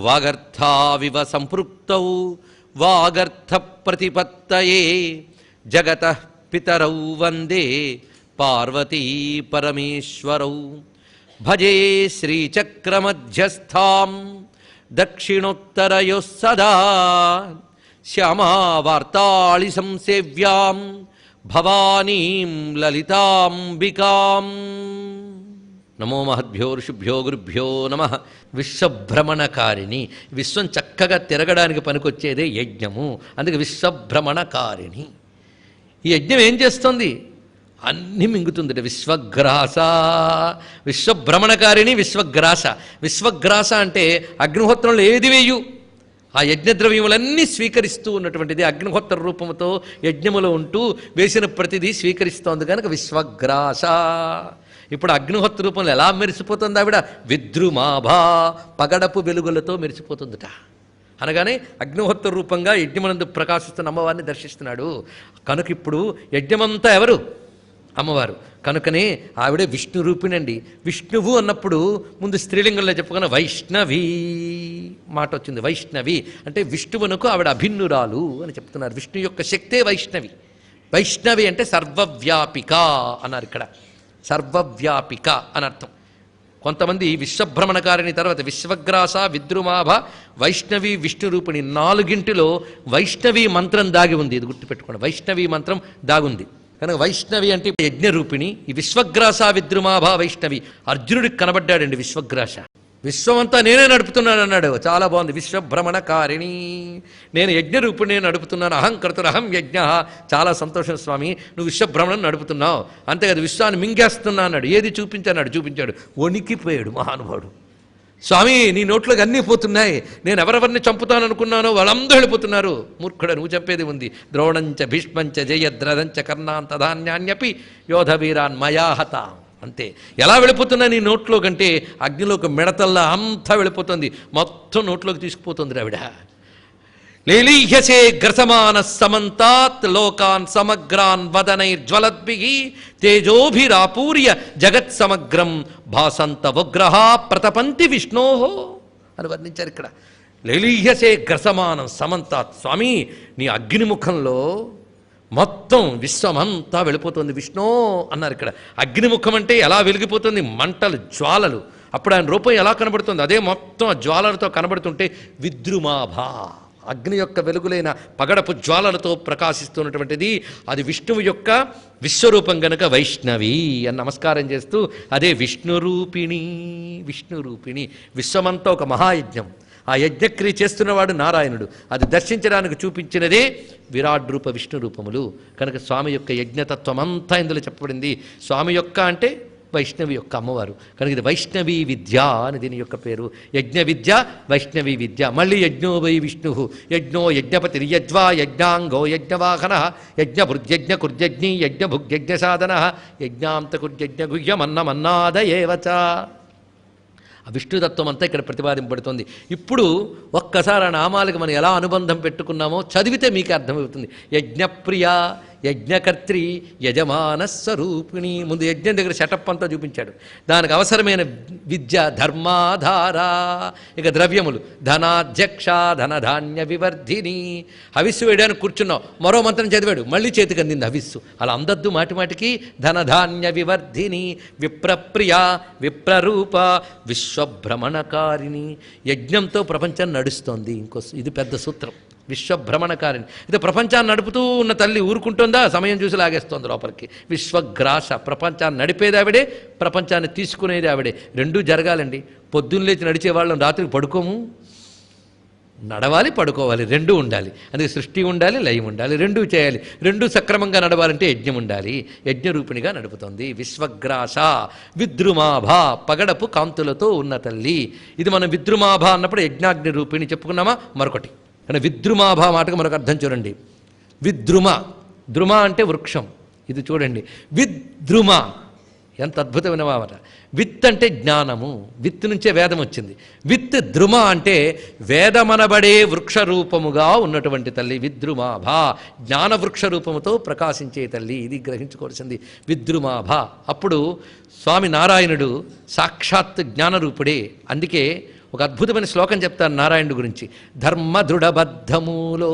వాగర్థావివ సంపృక్తౌ వాగర్థ ప్రతిపత్తయే జగతః పితరౌ వందే పార్వతీ పరమేశ్వరౌ. భజే శ్రీచక్రమధ్యస్థాం దక్షిణోత్తరయోః సదా శ్యామావార్తాళి సంసేవ్యాం భవానీం లలితాంబికాం. నమో మహద్భ్యో ఋషిభ్యో గురుభ్యో నమః. విశ్వభ్రమణకారిణి, విశ్వం చక్కగా తిరగడానికి పనికొచ్చేదే యజ్ఞము, అందుకే విశ్వభ్రమణకారిణి. ఈ యజ్ఞం ఏం చేస్తుంది? అన్నీ మింగుతుందట. విశ్వగ్రాస, విశ్వభ్రమణకారిణి విశ్వగ్రాస. విశ్వగ్రాస అంటే అగ్నిహోత్రంలో ఏది వేయు ఆ యజ్ఞద్రవ్యములన్నీ స్వీకరిస్తూ ఉన్నటువంటిది. అగ్నిహోత్ర రూపంతో యజ్ఞములో ఉంటూ వేసిన ప్రతిదీ స్వీకరిస్తోంది కనుక విశ్వగ్రాస. ఇప్పుడు అగ్నిహోత్ర రూపంలో ఎలా మెరిసిపోతుంది ఆవిడ? విద్రుమాభా, పగడపు వెలుగులతో మెరిసిపోతుందట. అనగానే అగ్నిహోత్ర రూపంగా యజ్ఞమునందు ప్రకాశిస్తున్న అమ్మవారిని దర్శిస్తున్నాడు కనుక ఇప్పుడు యజ్ఞమంతా ఎవరు? అమ్మవారు. కనుకనే ఆవిడే విష్ణు రూపిణండి. విష్ణువు అన్నప్పుడు ముందు స్త్రీలింగంలో చెప్పుకున్న వైష్ణవి మాట వచ్చింది. వైష్ణవి అంటే విష్ణువునకు ఆవిడ అభిన్నురాలు అని చెప్తున్నారు. విష్ణు యొక్క శక్తే వైష్ణవి. వైష్ణవి అంటే సర్వవ్యాపిక అన్నారు. ఇక్కడ సర్వవ్యాపిక అని అర్థం. కొంతమంది విశ్వభ్రమణకారిణి తర్వాత విశ్వగ్రాస, విద్రుమాభ, వైష్ణవి, విష్ణు రూపిణి నాలుగింటిలో వైష్ణవి మంత్రం దాగి ఉంది. ఇది గుర్తుపెట్టుకోండి, వైష్ణవి మంత్రం దాగుంది కనుక వైష్ణవి అంటే యజ్ఞరూపిణి. ఈ విశ్వగ్రాస విద్రుమాభ వైష్ణవి. అర్జునుడికి కనబడ్డాడండి విశ్వగ్రాస. విశ్వమంతా నేనే నడుపుతున్నాను అన్నాడు. చాలా బాగుంది. విశ్వభ్రమణకారిణి, నేను యజ్ఞరూపిణి నడుపుతున్నాను. అహం కర్తురహం యజ్ఞ. చాలా సంతోషం స్వామి, నువ్వు విశ్వభ్రమణం నడుపుతున్నావు. అంతేకాదు విశ్వాన్ని మింగేస్తున్నా అన్నాడు. ఏది చూపించాడు? చూపించాడు. వణికిపోయాడు మహానుభావుడు. స్వామి నీ నోట్లోకి అన్నీ పోతున్నాయి, నేను ఎవరెవరిని చంపుతాననుకున్నానో వాళ్ళందరూ వెళ్ళిపోతున్నారు. మూర్ఖుడ, నువ్వు చెప్పేది ఉంది. ద్రోణంచ భీష్మంచ జయద్రథంచ కర్ణాన్ తధాన్యాన్యపి యోధవీరాన్ మయాహత. అంతే. ఎలా వెళ్ళిపోతున్నా నీ నోట్లో కంటే అగ్నిలోకి మిడతల్లా అంతా వెళ్ళిపోతుంది. మొత్తం నోట్లోకి తీసుకుపోతుంది ఆవిడ. లేలీహ్యసే గ్రసమాన సమంతాత్ లోకాన్ సమగ్రాన్ వదనైర్జ్వలద్భిః తేజోభిరాపూర్య జగత్ సమగ్రం భాసంత ఉగ్రహ ప్రతపంతి విష్ణోః అని వర్ణించారు ఇక్కడ. లేలీహ్యసే గ్రసమానం సమంతాత్. స్వామి నీ అగ్నిముఖంలో మొత్తం విశ్వమంతా వెళ్ళిపోతుంది విష్ణు అన్నారు ఇక్కడ. అగ్నిముఖం అంటే ఎలా వెలిగిపోతుంది? మంటలు, జ్వాలలు. అప్పుడు ఆయన రూపం ఎలా కనబడుతుంది? అదే మొత్తం జ్వాలలతో కనబడుతుంటే విద్రుమాభ, అగ్ని యొక్క వెలుగులైన పగడపు జ్వాలలతో ప్రకాశిస్తున్నటువంటిది అది విష్ణువు యొక్క విశ్వరూపం గనుక వైష్ణవి అని నమస్కారం చేస్తూ అదే విష్ణురూపిణి. విష్ణురూపిణి విశ్వమంతా ఒక మహాయజ్ఞం. ఆ యజ్ఞక్రియ చేస్తున్నవాడు నారాయణుడు. అది దర్శించడానికి చూపించినదే విరాట్ రూప విష్ణు రూపములు. కనుక స్వామి యొక్క యజ్ఞతత్వం అంతా ఇందులో చెప్పబడింది. స్వామి యొక్క అంటే వైష్ణవి యొక్క అమ్మవారు కనుక ఇది వైష్ణవీ విద్య అని దీని యొక్క పేరు. యజ్ఞ విద్య, వైష్ణవీ విద్య. మళ్ళీ యజ్ఞో వై విష్ణు, యజ్ఞో యజ్ఞపతిర్యజ్వా యజ్ఞాంగో యజ్ఞవాహన యజ్ఞభృద్యజ్ఞ కుర్యజ్ఞి యజ్ఞభుగ్యజ్ఞ సాధన యజ్ఞాంత కుర్యజ్ఞ గుహ్యమన్నమన్నాదయేవచ. ఆ విష్ణుతత్వం అంతా ఇక్కడ ప్రతిపాదింపబడుతుంది. ఇప్పుడు ఒక్కసారి ఆ నామాలకు మనం ఎలా అనుబంధం పెట్టుకున్నామో చదివితే మీకు అర్థమవుతుంది. యజ్ఞప్రియ, యజ్ఞకర్త్రి, యజమాన స్వరూపిణి. ముందు యజ్ఞం దగ్గర సెటప్ అంతా చూపించాడు. దానికి అవసరమైన విద్య ధర్మాధార, ఇక ద్రవ్యములు ధనాధ్యక్ష ధనధాన్య వివర్ధిని. హవిస్సు వేయడానికి కూర్చున్నావు, మరో మంత్రం చదివాడు, మళ్ళీ చేతికి అందింది హవిస్సు. అలా అందద్దు మాటిమాటికి. ధనధాన్య వివర్ధిని, విప్రప్రియ, విప్రరూప, విశ్వభ్రమణకారిణి. యజ్ఞంతో ప్రపంచం నడుస్తోంది. ఇది పెద్ద సూత్రం. విశ్వభ్రమణకారిణి. ఇది ప్రపంచాన్ని నడుపుతూ ఉన్న తల్లి ఊరుకుంటుందా? సమయం చూసి లాగేస్తోంది లోపలికి. విశ్వగ్రాస, ప్రపంచాన్ని నడిపేది ఆవిడే, ప్రపంచాన్ని తీసుకునేది ఆవిడే. రెండూ జరగాలండి. పొద్దున్న లేచి నడిచేవాళ్ళం రాత్రికి పడుకోము. నడవాలి, పడుకోవాలి, రెండూ ఉండాలి. అందుకే సృష్టి ఉండాలి, లయం ఉండాలి, రెండూ చేయాలి. రెండూ సక్రమంగా నడవాలంటే యజ్ఞం ఉండాలి. యజ్ఞరూపిణిగా నడుపుతోంది. విశ్వగ్రాస విద్రుమాభ, పగడపు కాంతులతో ఉన్న తల్లి. ఇది మనం విద్రుమాభ అన్నప్పుడు యజ్ఞాగ్ని రూపిణి చెప్పుకున్నామా? మరొకటి కానీ విద్రుమాభ మాటకు మనకు అర్థం చూడండి. విద్రుమ, ద్రుమ అంటే వృక్షం. ఇది చూడండి, విద్రుమ ఎంత అద్భుతమైన మాట. విత్ అంటే జ్ఞానము, విత్ నుంచే వేదం వచ్చింది. విత్ ద్రుమ అంటే వేదమనబడే వృక్షరూపముగా ఉన్నటువంటి తల్లి విద్రుమాభ, జ్ఞాన వృక్ష రూపముతో ప్రకాశించే తల్లి. ఇది గ్రహించుకోవాల్సింది విద్రుమాభ. అప్పుడు స్వామి నారాయణుడు సాక్షాత్ జ్ఞానరూపుడే. అందుకే ఒక అద్భుతమైన శ్లోకం చెప్తాను నారాయణుడి గురించి. ధర్మ దృఢబద్ధమూలో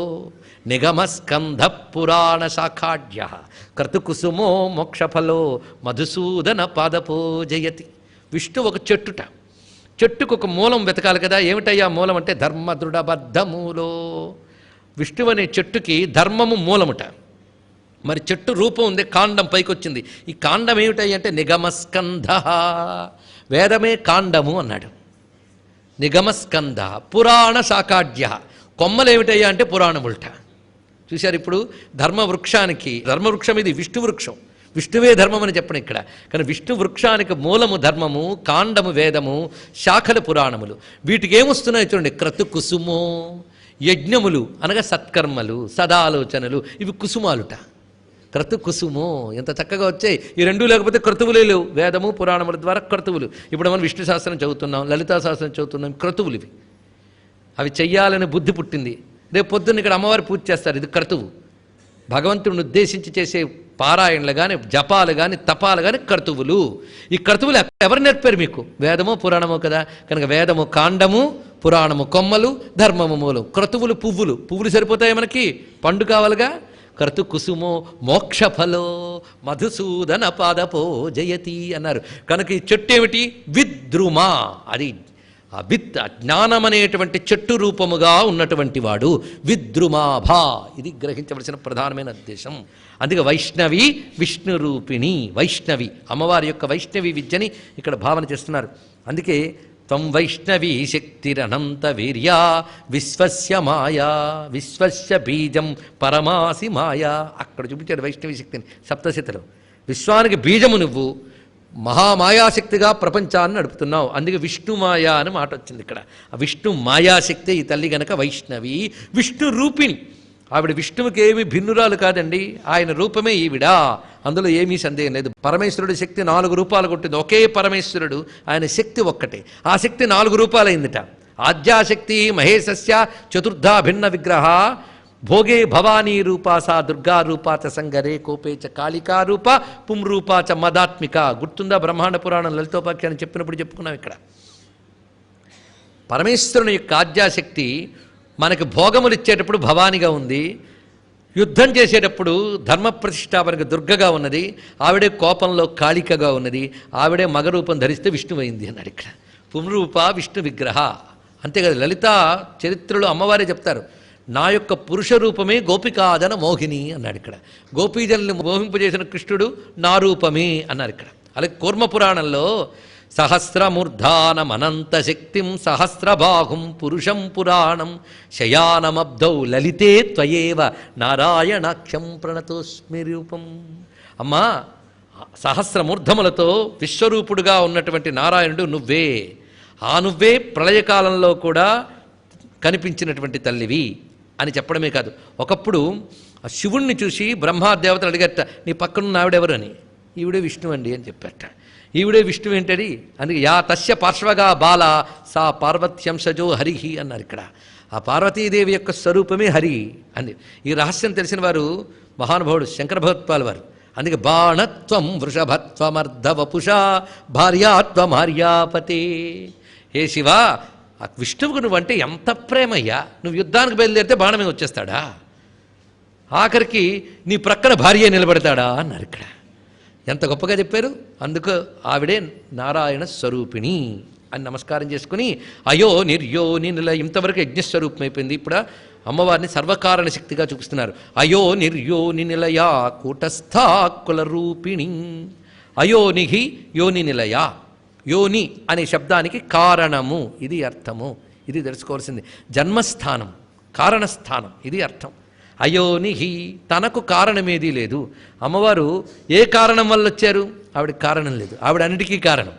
నిగమస్కంధ పురాణ శాఖాఢ్య క్రతుకుసుమో మోక్షఫలో మధుసూదన పాదపో జయతి. విష్ణు ఒక చెట్టుట, చెట్టుకు ఒక మూలం వెతకాలి కదా. ఏమిటయ్యా మూలం అంటే ధర్మ దృఢబద్ధమూలో. విష్ణువు అనే చెట్టుకి ధర్మము మూలముట. మరి చెట్టు రూపం ఉంది, కాండం పైకి వచ్చింది. ఈ కాండం ఏమిటయ్య అంటే నిగమస్కంధ, వేదమే కాండము అన్నాడు. నిగమస్కంధ పురాణ శాఖాఢ్య, కొమ్మలు ఏమిటయ్యా అంటే పురాణముల్ట. చూశారు ఇప్పుడు ధర్మవృక్షానికి, ధర్మవృక్షం ఇది విష్ణు వృక్షం, విష్ణువే ధర్మం అని చెప్పను ఇక్కడ. కానీ విష్ణు వృక్షానికి మూలము ధర్మము, కాండము వేదము, శాఖలు పురాణములు. వీటికి ఏమొస్తున్నాయి చూడండి, క్రతు కుసుమో, యజ్ఞములు అనగా సత్కర్మలు, సదాలోచనలు, ఇవి కుసుమాలుట. క్రతు కుసుమో ఎంత చక్కగా వచ్చాయి. ఈ రెండూ లేకపోతే క్రతువులే లేవు. వేదము పురాణముల ద్వారా క్రతువులు. ఇప్పుడు మనం విష్ణు శాస్త్రం చదువుతున్నాం, లలితా శాస్త్రం చదువుతున్నాం, క్రతువులు ఇవి. అవి చెయ్యాలని బుద్ధి పుట్టింది. రేపు పొద్దున్న ఇక్కడ అమ్మవారి పూజ చేస్తారు, ఇది క్రతువు. భగవంతుడిని ఉద్దేశించి చేసే పారాయణలు కానీ, జపాలు కానీ, తపాలు కానీ క్రతువులు. ఈ క్రతువులు ఎవరు నేర్పారు మీకు? వేదము పురాణము కదా. కనుక వేదము కాండము, పురాణము కొమ్మలు, ధర్మము మూలం, క్రతువులు పువ్వులు. పువ్వులు సరిపోతాయి మనకి, పండు కావాలిగా. క్రతు కుసుమో మోక్షఫలో మధుసూదన పాదపో జయతి అన్నారు. కనుక ఈ చెట్టు ఏమిటి? విద్రుమా. అది ఆ విత్, జ్ఞానం అనేటువంటి చెట్టు రూపముగా ఉన్నటువంటి వాడు విద్రుమాభా. ఇది గ్రహించవలసిన ప్రధానమైన ఉద్దేశం. అందుకే వైష్ణవి విష్ణు రూపిణి. వైష్ణవి అమ్మవారి యొక్క వైష్ణవి విద్యని ఇక్కడ భావన చేస్తున్నారు. అందుకే త్వం వైష్ణవీ శక్తిరనంత వీర్యా విశ్వస్య మాయా విశ్వస్య బీజం పరమాసి మాయా. అక్కడ చూపించాడు వైష్ణవీ శక్తిని సప్తశతిలో. విశ్వానికి బీజము నువ్వు, మహామాయాశక్తిగా ప్రపంచాన్ని నడుపుతున్నావు. అందుకే విష్ణుమాయ అని మాట వచ్చింది ఇక్కడ. ఆ విష్ణు మాయాశక్తి ఈ తల్లి గనక వైష్ణవి విష్ణు రూపిణి. ఆవిడ విష్ణువుకి ఏమి భిన్నురాలు కాదండి, ఆయన రూపమే ఈవిడా, అందులో ఏమీ సందేహం లేదు. పరమేశ్వరుడి శక్తి 4 రూపాలు కొట్టింది. ఒకే పరమేశ్వరుడు, ఆయన శక్తి ఒక్కటే. ఆ శక్తి 4 రూపాలైందిట. ఆద్యాశక్తి మహేశస్య చతుర్థా భిన్న విగ్రహ భోగే భవానీ రూపా సా దుర్గా రూపా చ సంగరే కోపే చ కాళికా రూప పుంరూపా చ మదాత్మిక. గుర్తుందా? బ్రహ్మాండ పురాణం లలితోపాఖ్యానం చెప్పినప్పుడు చెప్పుకున్నాం. ఇక్కడ పరమేశ్వరుని యొక్క ఆద్యాశక్తి మనకి భోగములు ఇచ్చేటప్పుడు భవానిగా ఉంది, యుద్ధం చేసేటప్పుడు ధర్మ ప్రతిష్టాపనకు దుర్గగా ఉన్నది, ఆవిడే కోపంలో కాళికగా ఉన్నది, ఆవిడే మగరూపం ధరిస్తే విష్ణువైంది అన్నాడు ఇక్కడ. పుంరూప విష్ణు విగ్రహ. అంతేకాదు, లలిత చరిత్రలో అమ్మవారే చెప్తారు, నా యొక్క పురుష రూపమే గోపికాదన మోహిని అన్నాడు ఇక్కడ. గోపీజనుల్ని మోహింపజేసిన కృష్ణుడు నా రూపమే అన్నారు ఇక్కడ. అలాగే కూర్మ పురాణంలో సహస్రమూర్ధానమనంత శక్తిం సహస్రబాహుం పురుషం పురాణం శయానమబ్ధౌ లలితే త్వయేవ నారాయణాఖ్యం ప్రణతోస్మి రూపం. అమ్మా, సహస్రమూర్ధములతో విశ్వరూపుడుగా ఉన్నటువంటి నారాయణుడు నువ్వే. ఆ నువ్వే ప్రళయకాలంలో కూడా కనిపించినటువంటి తల్లివి అని చెప్పడమే కాదు, ఒకప్పుడు ఆ శివుణ్ణి చూసి బ్రహ్మాదేవతలు అడిగట, నీ పక్కనున్న ఆవిడెవరు అని. ఈవిడే విష్ణు అండి అని చెప్పారట. ఈవిడే విష్ణువు ఏంటది? అందుకే యా తస్య పార్శ్వగా బాల సా పార్వత్యంశజో హరిహి అన్నారు ఇక్కడ. ఆ పార్వతీదేవి యొక్క స్వరూపమే హరి అని ఈ రహస్యం తెలిసిన వారు మహానుభావుడు శంకర భగవత్పాల్ వారు. అందుకే బాణత్వం వృషభత్వమర్ధవపుషా భార్యాత్వమార్యాపతే. ఏ శివ, ఆ విష్ణువుకు నువ్వంటే ఎంత ప్రేమయ్యా, నువ్వు యుద్ధానికి బయలుదేరితే బాణమే వచ్చేస్తాడా, ఆఖరికి నీ ప్రక్కన భార్య నిలబడతాడా అన్నారు ఇక్కడ. ఎంత గొప్పగా చెప్పారు. అందుకు ఆవిడే నారాయణ స్వరూపిణి అని నమస్కారం చేసుకుని అయో నిర్యోని నిల. ఇంతవరకు యజ్ఞస్వరూపం అయిపోయింది. ఇప్పుడు అమ్మవారిని సర్వకారణ శక్తిగా చూపిస్తున్నారు. అయో నిర్యోని నిలయా కూటస్థాకుల రూపిణి. అయోనిహి యోని నిలయ. యోని అనే శబ్దానికి కారణము, ఇది అర్థము. ఇది తెలుసుకోవాల్సింది. జన్మస్థానం, కారణస్థానం, ఇది అర్థం. అయోనిహి, తనకు కారణమేదీ లేదు. అమ్మవారు ఏ కారణం వల్ల వచ్చారు? ఆవిడకి కారణం లేదు, ఆవిడ అన్నిటికీ కారణం.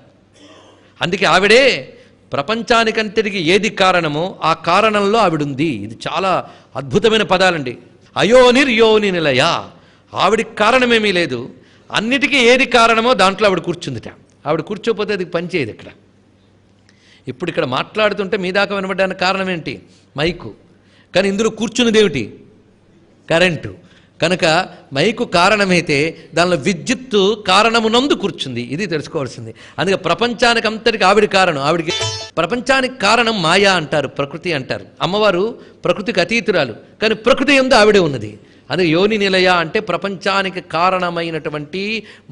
అందుకే ఆవిడే ప్రపంచానికంతటికి ఏది కారణమో ఆ కారణంలో ఆవిడుంది. ఇది చాలా అద్భుతమైన పదాలండి. అయోనిర్యోని నిలయ. ఆవిడికి కారణమేమీ లేదు, అన్నిటికీ ఏది కారణమో దాంట్లో ఆవిడ కూర్చుందిట. ఆవిడ కూర్చోపోతే అది పనిచేయదు ఇక్కడ. ఇప్పుడు ఇక్కడ మాట్లాడుతుంటే మీ దాకా వినబడ్డానికి కారణం ఏంటి? మైకు. కానీ ఇందులో కూర్చున్నది ఏమిటి? కరెంటు. కనుక మైకు కారణమైతే దానిలో విద్యుత్తు కారణమునందు కూర్చుంది. ఇది తెలుసుకోవాల్సింది. అందుకే ప్రపంచానికి అంతటికి ఆవిడ కారణం. ఆవిడికి ప్రపంచానికి కారణం మాయా అంటారు, ప్రకృతి అంటారు. అమ్మవారు ప్రకృతికి అతీతురాలు, కానీ ప్రకృతి యందు ఆవిడే ఉన్నది. అందుకే యోని నిలయ అంటే ప్రపంచానికి కారణమైనటువంటి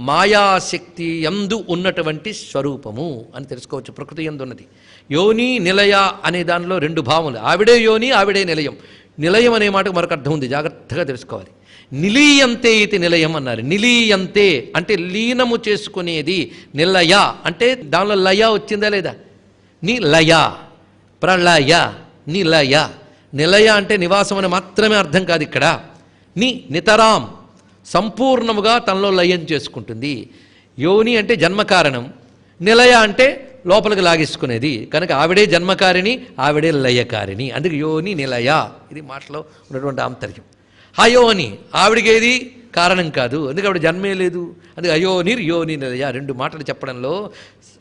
మాయాశక్తి యందు ఉన్నటువంటి స్వరూపము అని తెలుసుకోవచ్చు. ప్రకృతి యందు ఉన్నది. యోని నిలయ అనే దానిలో రెండు భావములు. ఆవిడే యోని, ఆవిడే నిలయం. నిలయం అనే మాటకు మరొక అర్థం ఉంది, జాగ్రత్తగా తెలుసుకోవాలి. నిలీయంతే ఇది నిలయం అన్నారు. నిలీయంతే అంటే లీనము చేసుకునేది. నిలయ అంటే దానిలో లయ వచ్చిందా లేదా? నిలయ, ప్రళయ, నిలయ. నిలయ అంటే నివాసం అని మాత్రమే అర్థం కాదు ఇక్కడ. నితరాం సంపూర్ణముగా తనలో లయం చేసుకుంటుంది. యోని అంటే జన్మకారణం, నిలయ అంటే లోపలికి లాగేసుకునేది. కనుక ఆవిడే జన్మకారిణి, ఆవిడే లయకారిణి. అందుకే యోని నిలయ. ఇది మాటలో ఉన్నటువంటి ఆంతర్యం. అయోని ఆవిడికేది కారణం కాదు, అందుకే ఆవిడ జన్మే లేదు. అందుకే అయోనిర్ యోని నిలయ. రెండు మాటలు చెప్పడంలో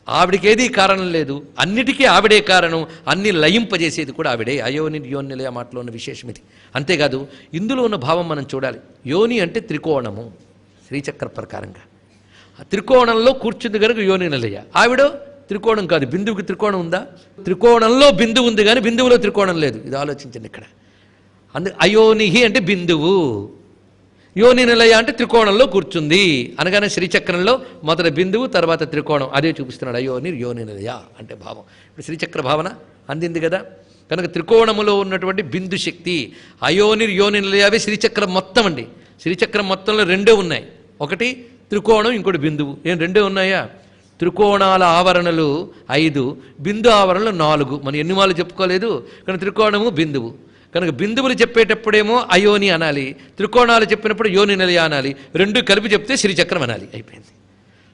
ఆవిడికేది కారణం లేదు, అన్నిటికీ ఆవిడే కారణం, అన్ని లయింపజేసేది కూడా ఆవిడే. అయోని యోని నిలయ మాటలో ఉన్న విశేషం ఇది. అంతేకాదు ఇందులో ఉన్న భావం మనం చూడాలి. యోని అంటే త్రికోణము, శ్రీచక్ర ప్రకారంగా త్రికోణంలో కూర్చుంది కనుక యోని నిలయ. ఆవిడ త్రికోణం కాదు. బిందువుకి త్రికోణం ఉందా? త్రికోణంలో బిందువు ఉంది కానీ బిందువులో త్రికోణం లేదు. ఇది ఆలోచించండి ఇక్కడ. అయోనిహి అంటే బిందువు, యోని నిలయ అంటే త్రికోణంలో కూర్చుంది అనగానే శ్రీచక్రంలో మొదట బిందువు, తర్వాత త్రికోణం. అదే చూపిస్తున్నాడు అయోని యోని నిలయ అంటే భావం. ఇప్పుడు శ్రీచక్ర భావన అందింది కదా. కనుక త్రికోణములో ఉన్నటువంటి బిందు శక్తి అయోని యోని నిలయ. అవి శ్రీచక్రం మొత్తం అండి. శ్రీచక్రం మొత్తంలో రెండే ఉన్నాయి, ఒకటి త్రికోణం, ఇంకోటి బిందువు. ఏం రెండే ఉన్నాయా? త్రికోణాల ఆవరణలు 5, బిందు ఆవరణలు 4. మనం ఎన్ని మాలు చెప్పుకోలేదు. కానీ త్రికోణము బిందువు. కనుక బిందువులు చెప్పేటప్పుడేమో అయోని అనాలి, త్రికోణాలు చెప్పినప్పుడు యోని నిలయ అనాలి. రెండు కలిపి చెప్తే శ్రీచక్రం అనాలి. అయిపోయింది.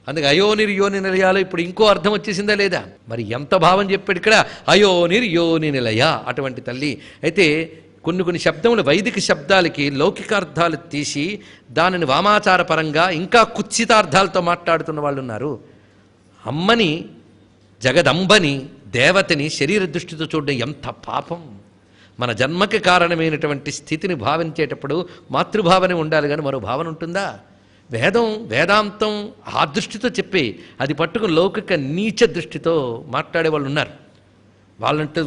అందుకే అయోనిర్ యోని నిలయాలో ఇప్పుడు ఇంకో అర్థం వచ్చేసిందా లేదా? మరి ఎంత భావం చెప్పాడు ఇక్కడ. అయోనిర్ యోని నిలయ అటువంటి తల్లి. అయితే కొన్ని శబ్దములు వైదిక శబ్దాలకి లౌకికార్థాలు తీసి దానిని వామాచార పరంగా ఇంకా కుత్సితార్థాలతో మాట్లాడుతున్న వాళ్ళు ఉన్నారు. అమ్మని, జగదంబని, దేవతని శరీర దృష్టితో చూడడం ఎంత పాపం. మన జన్మకి కారణమైనటువంటి స్థితిని భావించేటప్పుడు మాతృభావనే ఉండాలి, కానీ మరో భావన ఉంటుందా? వేదాంతం ఆ దృష్టితో చెప్పి అది పట్టుకుని లౌకిక నీచ దృష్టితో మాట్లాడే వాళ్ళు ఉన్నారు.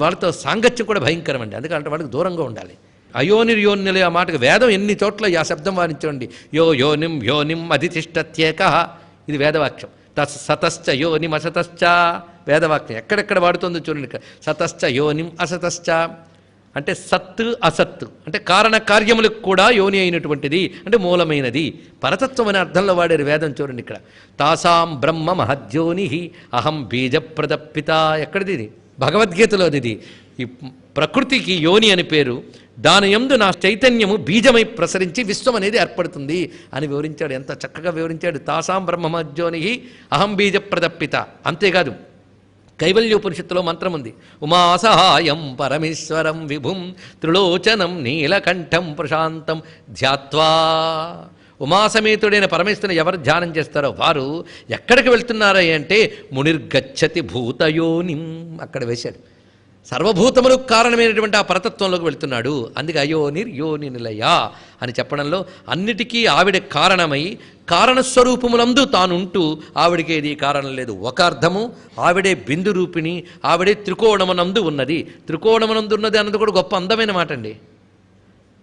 వాళ్ళతో సాంగత్యం కూడా భయంకరం అండి. అందుకంటే వాళ్ళకి దూరంగా ఉండాలి. అయోనిర్ యోని నిలయ ఆ మాటకు వేదం ఎన్ని చోట్ల ఆ శబ్దం వారించండి. యోనిం యోనిం అధితిష్టత్యేక, ఇది వేదవాక్యం. సతశ్చ యోనిం అసతశ్చ, వేదవాక్యం ఎక్కడెక్కడ వాడుతుందో చూడండి. సతశ్చ యోనిం అసతశ్చ అంటే సత్ అసత్ అంటే కారణ కార్యములకు కూడా యోని అయినటువంటిది, అంటే మూలమైనది. పరతత్వం అనే అర్థంలో వాడారు వేదం. చూడండి ఇక్కడ. తాసాం బ్రహ్మ మహద్యోని అహం బీజప్రదపిత. ఎక్కడిది? ఇది భగవద్గీతలోది. ఈ ప్రకృతికి యోని అని పేరు. దాని యందు నా చైతన్యము బీజమై ప్రసరించి విశ్వం అనేది ఏర్పడుతుంది అని వివరించాడు. ఎంత చక్కగా వివరించాడు. తాసాం బ్రహ్మ మహద్యోని అహం బీజప్రదపిత. అంతేకాదు కైవల్యోపనిషత్తులో మంత్రం ఉంది. ఉమాసహాయం పరమేశ్వరం విభుం త్రిలోచనం నీలకంఠం ప్రశాంతం ధ్యాత్వా. ఉమాసమేతుడైన పరమేశ్వరుని ఎవరు ధ్యానం చేస్తారో వారు ఎక్కడికి వెళ్తున్నారా అంటే మునిర్గచ్చతి భూతయోనిం, అక్కడ వేశాడు. సర్వభూతములకు కారణమైనటువంటి ఆ పరతత్వంలోకి వెళ్తున్నాడు. అందుకే అయోనిర్ యోని నిలయ అని చెప్పడంలో అన్నిటికీ ఆవిడ కారణమై కారణస్వరూపములందు తానుంటూ ఆవిడికి ఏది కారణం లేదు. ఒక అర్థము ఆవిడే బిందు రూపిణి, ఆవిడే త్రికోణమునందు ఉన్నది. త్రికోణమునందు ఉన్నది అన్నది కూడా గొప్ప అందమైన మాట అండి.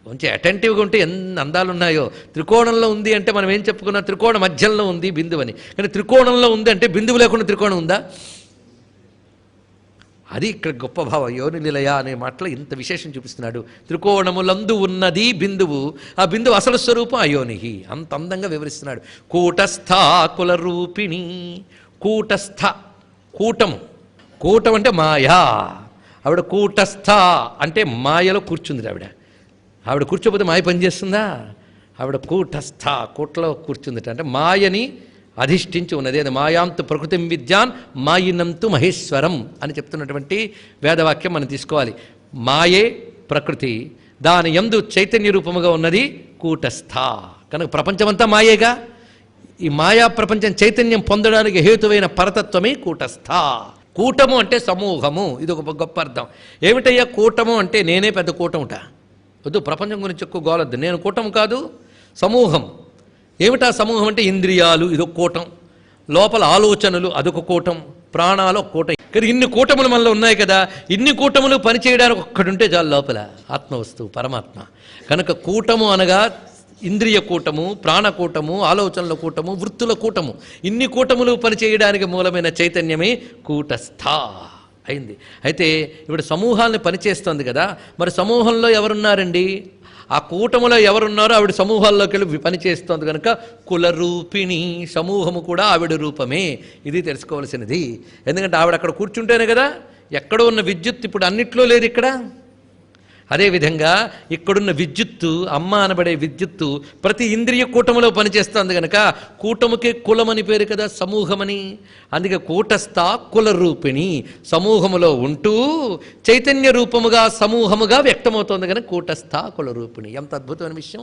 కొంచెం అటెంటివ్గా ఉంటే ఎన్ని అందాలు ఉన్నాయో. త్రికోణంలో ఉంది అంటే మనం ఏం చెప్పుకున్నా, త్రికోణ మధ్యంలో ఉంది బిందువు అని. కానీ త్రికోణంలో ఉంది అంటే బిందువు లేకుండా త్రికోణం ఉందా? అది ఇక్కడ గొప్ప భావం. యోని నిలయ అనే మాటలో ఇంత విశేషం చూపిస్తున్నాడు. త్రికోణములందు ఉన్నది బిందువు, ఆ బిందువు అసలు స్వరూపం అయోనిహి. అంత అందంగా వివరిస్తున్నాడు. కూటస్థాకుల రూపిణి. కూటస్థ, కూటము. కూటం అంటే మాయా. ఆవిడ కూటస్థ అంటే మాయలో కూర్చుంది. ఆవిడ కూర్చోపోతే మాయ పనిచేస్తుందా? ఆవిడ కూటస్థ, కూటలో కూర్చుందిట. అంటే మాయని అధిష్ఠించి ఉన్నది. అది మాయాంతు ప్రకృతిం విద్యాన్ మాయినంతు మహేశ్వరం అని చెప్తున్నటువంటి వేదవాక్యం మనం తీసుకోవాలి. మాయే ప్రకృతి, దాని యందు చైతన్య రూపముగా ఉన్నది కూటస్థ. కనుక ప్రపంచమంతా మాయేగా. ఈ మాయా ప్రపంచం చైతన్యం పొందడానికి హేతువైన పరతత్వమే కూటస్థ. కూటము అంటే సమూహము. ఇది ఒక గొప్ప అర్థం. ఏమిటయ్యా కూటము అంటే? నేనే పెద్ద కూటముట వద్దు, ప్రపంచం గురించి ఎక్కువ గోలొద్దు. నేను కూటము కాదు, సమూహం. ఏమిటా సమూహం అంటే ఇంద్రియాలు ఇదొక కూటం, లోపల ఆలోచనలు అదొక కూటం, ప్రాణాలు ఒక కూటం. కానీ ఇన్ని కూటములు మనలో ఉన్నాయి కదా, ఇన్ని కూటములు పనిచేయడానికి ఒక్కడుంటే చాలు లోపల ఆత్మవస్తువు పరమాత్మ. కనుక కూటము అనగా ఇంద్రియ కూటము, ప్రాణకూటము, ఆలోచనల కూటము, వృత్తుల కూటము, ఇన్ని కూటములు పనిచేయడానికి మూలమైన చైతన్యమే కూటస్థ అయింది. అయితే ఇప్పుడు సమూహాలను పనిచేస్తుంది కదా, మరి సమూహంలో ఎవరున్నారండి? ఆ కూటములో ఎవరున్నారో ఆవిడ సమూహాల్లోకి వెళ్ళి పనిచేస్తోంది కనుక కులరూపిణి, సమూహము కూడా ఆవిడ రూపమే. ఇది తెలుసుకోవాల్సినది. ఎందుకంటే ఆవిడ అక్కడ కూర్చుంటేనే కదా, ఎక్కడో ఉన్న విద్యుత్ ఇప్పుడు అన్నిట్లో లేదు ఇక్కడ. అదేవిధంగా ఇక్కడున్న విద్యుత్తు, అమ్మ అనబడే విద్యుత్తు ప్రతి ఇంద్రియ కూటములో పనిచేస్తుంది కనుక కూటముకే కులమని పేరు కదా, సమూహమని. అందుకే కూటస్థ కులరూపిణి, సమూహములో ఉంటూ చైతన్య రూపముగా సమూహముగా వ్యక్తమవుతోంది కనుక కూటస్థ కులరూపిణి. ఎంత అద్భుతమైన విషయం.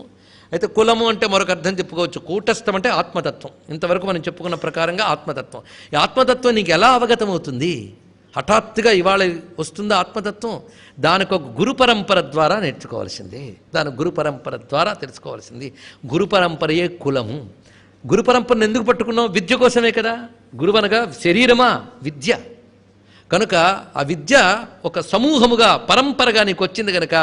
అయితే కులము అంటే మరొక అర్థం చెప్పుకోవచ్చు. కూటస్థం అంటే ఆత్మతత్వం. ఇంతవరకు మనం చెప్పుకున్న ప్రకారంగా ఆత్మతత్వం. ఈ ఆత్మతత్వం నీకు ఎలా అవగతమవుతుంది? హఠాత్తుగా ఇవాళ వస్తుందా ఆత్మతత్వం? దానికి ఒక గురు పరంపర ద్వారా నేర్చుకోవాల్సింది, దాని గురు పరంపర ద్వారా తెలుసుకోవాల్సింది. గురు పరంపరయే కులము. గురు పరంపరను ఎందుకు పట్టుకున్నాం? విద్య కోసమే కదా. గురువు అనగా శరీరమా? విద్య. కనుక ఆ విద్య ఒక సమూహముగా పరంపరగా నీకు వచ్చింది కనుక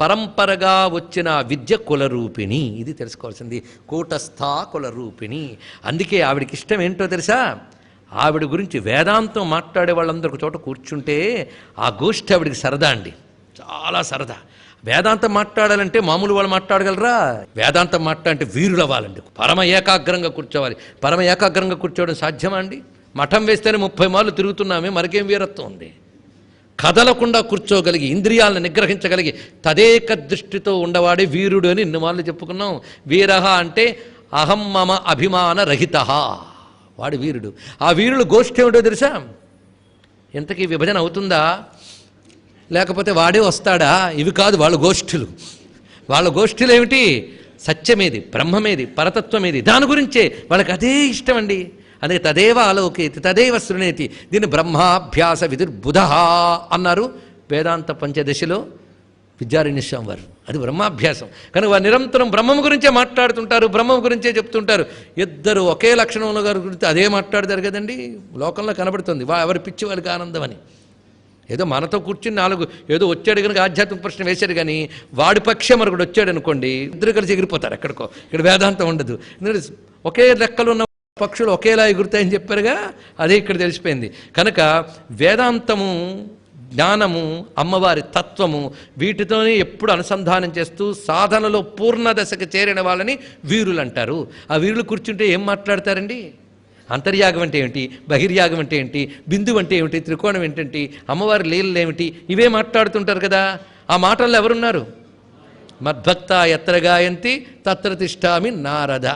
పరంపరగా వచ్చిన విద్య కులరూపిణి. ఇది తెలుసుకోవాల్సింది. కూటస్థ కులరూపిణి. అందుకే ఆవిడికి ఇష్టం ఏంటో తెలుసా? ఆవిడ గురించి వేదాంతం మాట్లాడే వాళ్ళందరూ ఒక చోట కూర్చుంటే ఆ గోష్ఠి ఆవిడికి సరదా అండి, చాలా సరదా. వేదాంతం మాట్లాడాలంటే మామూలు వాళ్ళు మాట్లాడగలరా? వేదాంతం మాట్లాడంటే వీరులు అవ్వాలండి, పరమ ఏకాగ్రంగా కూర్చోవాలి. పరమ ఏకాగ్రంగా కూర్చోవడం సాధ్యమా అండి? మఠం వేస్తేనే 30 మార్లు తిరుగుతున్నామే, మరికేం వీరత్వం ఉంది? కదలకుండా కూర్చోగలిగి ఇంద్రియాలను నిగ్రహించగలిగి తదేక దృష్టితో ఉండవాడే వీరుడు అని ఇన్ని మార్లు చెప్పుకున్నాం. వీరహ అంటే అహం మమ అభిమాన రహిత, వాడు వీరుడు. ఆ వీరుడు గోష్ఠి ఏమిటో తెలుసా? ఇంతకీ విభజన అవుతుందా లేకపోతే వాడే వస్తాడా? ఇవి కాదు వాళ్ళ గోష్ఠులు. వాళ్ళ గోష్ఠులు ఏమిటి? సత్యమేది, బ్రహ్మమేది, పరతత్వమేది, దాని గురించే వాళ్ళకి అదే ఇష్టం అండి. అందుకే తదేవ ఆలోకేతి తదేవ శృణేతి. దీన్ని బ్రహ్మాభ్యాస విదుర్బుధ అన్నారు వేదాంత పంచదశలో విద్యారణ్య స్వామి వారు. అది బ్రహ్మాభ్యాసం. కనుక వారు నిరంతరం బ్రహ్మం గురించే మాట్లాడుతుంటారు, బ్రహ్మం గురించే చెప్తుంటారు. ఇద్దరు ఒకే లక్షణంలో గారి గురించి అదే మాట్లాడతారు కదండి. లోకంలో కనబడుతుంది ఎవరి పిచ్చి వాళ్ళకి ఆనందం అని. ఏదో మనతో కూర్చుని నాలుగు ఏదో వచ్చాడు కనుక ఆధ్యాత్మిక ప్రశ్న వేశాడు కానీ వాడి పక్షే మరొకటి వచ్చాడు అనుకోండి, ఇద్దరు కలిసి ఎగిరిపోతారు ఎక్కడికో. ఇక్కడ వేదాంతం ఉండదు. ఎందుకంటే ఒకే లెక్కలు ఉన్న పక్షులు ఒకేలా ఎగురుతాయని చెప్పారుగా, అదే ఇక్కడ తెలిసిపోయింది. కనుక వేదాంతము, జ్ఞానము, అమ్మవారి తత్వము, వీటితోనే ఎప్పుడు అనుసంధానం చేస్తూ సాధనలో పూర్ణ దశకు చేరిన వాళ్ళని వీరులు అంటారు. ఆ వీరులు కూర్చుంటే ఏం మాట్లాడతారండి? అంతర్యాగం అంటే ఏమిటి, బహిర్యాగం అంటే ఏంటి, బిందువు అంటే ఏమిటి, త్రికోణం ఏంటంటి, అమ్మవారి లీలలు ఏమిటి, ఇవే మాట్లాడుతుంటారు కదా. ఆ మాటల్లో ఎవరున్నారు? మద్భక్త ఎత్ర గాయంతి తత్ర తిష్టామి నారద.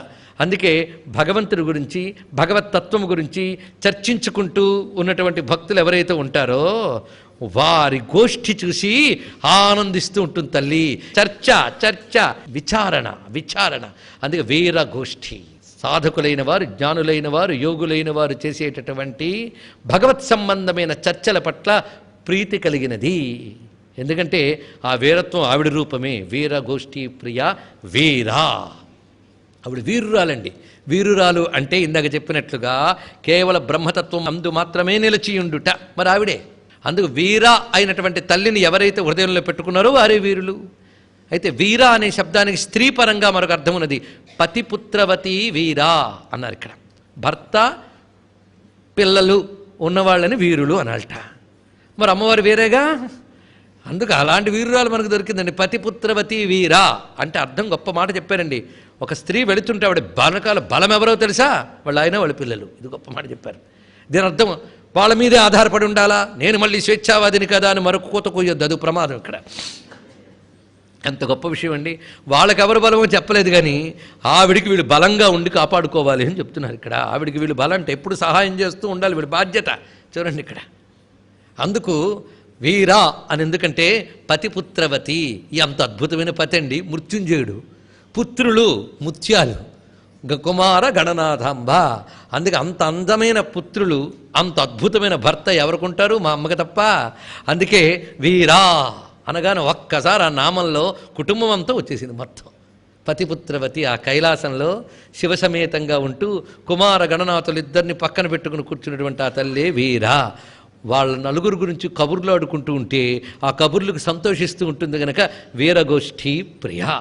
అందుకే భగవంతుడి గురించి, భగవతత్వం గురించి చర్చించుకుంటూ ఉన్నటువంటి భక్తులు ఎవరైతే ఉంటారో వారి గోష్ఠి చూసి ఆనందిస్తూ ఉంటుంది తల్లి. చర్చ చర్చ, విచారణ విచారణ. అందుకే వీర గోష్ఠి. సాధకులైన వారు, జ్ఞానులైన వారు, యోగులైన వారు చేసేటటువంటి భగవత్ సంబంధమైన చర్చల పట్ల ప్రీతి కలిగినది. ఎందుకంటే ఆ వీరత్వం ఆవిడ రూపమే. వీర గోష్ఠి ప్రియ వీరా. ఆవిడ వీరురాలండి. వీరురాలు అంటే ఇందాక చెప్పినట్లుగా కేవల బ్రహ్మతత్వం అందు మాత్రమే నిలిచియుండుట మరి ఆవిడే. అందుకు వీర అయినటువంటి తల్లిని ఎవరైతే హృదయంలో పెట్టుకున్నారో వారే వీరులు. అయితే వీర అనే శబ్దానికి స్త్రీ పరంగా మరొక అర్థం ఉన్నది. పతిపుత్రవతి వీరా అన్నారు. ఇక్కడ భర్త పిల్లలు ఉన్నవాళ్ళని వీరులు అనాలట. మరి అమ్మవారు వేరేగా, అందుకు అలాంటి వీరురాలు మనకు దొరికిందండి. పతిపుత్రవతి వీరా అంటే అర్థం గొప్ప మాట చెప్పారండి. ఒక స్త్రీ వెళుతుంటే ఆవిడ బలకాల బలం ఎవరో తెలుసా? వాళ్ళ ఆయన, వాళ్ళ పిల్లలు. ఇది గొప్ప మాట చెప్పారు. దీని అర్థం వాళ్ళ మీదే ఆధారపడి ఉండాలా, నేను మళ్ళీ స్వేచ్ఛావాదిని కదా అని మరొక కోత కొయ్యొద్దు, అది ప్రమాదం. ఇక్కడ ఎంత గొప్ప విషయం అండి. వాళ్ళకి ఎవరు బలమో చెప్పలేదు కానీ ఆవిడికి వీళ్ళు బలంగా ఉండి కాపాడుకోవాలి అని చెప్తున్నారు ఇక్కడ. ఆవిడికి వీళ్ళు బలం అంటే ఎప్పుడు సహాయం చేస్తూ ఉండాలి, వీడి బాధ్యత. చూడండి ఇక్కడ. అందుకు వీరా అని ఎందుకంటే పతిపుత్రవతి. ఎంత అద్భుతమైన పతి అండి, మృత్యుంజయుడు. పుత్రులు ముత్యాలు, కుమార గణనాథాంబ. అందుకే అంత అందమైన పుత్రులు, అంత అద్భుతమైన భర్త ఎవరుకుంటారు? మా అమ్మకి తప్ప. అందుకే వీరా అనగానే ఒక్కసారి ఆ నామంలో కుటుంబం అంతా వచ్చేసింది మొత్తం. పతిపుత్రవతి ఆ కైలాసంలో శివసమేతంగా ఉంటూ కుమార గణనాథులు ఇద్దరిని పక్కన పెట్టుకుని కూర్చున్నటువంటి ఆ తల్లే వీరా. వాళ్ళ నలుగురు గురించి కబుర్లు ఆడుకుంటూ ఉంటే ఆ కబుర్లకు సంతోషిస్తూ ఉంటుంది గనక వీరగోష్ఠి ప్రియా.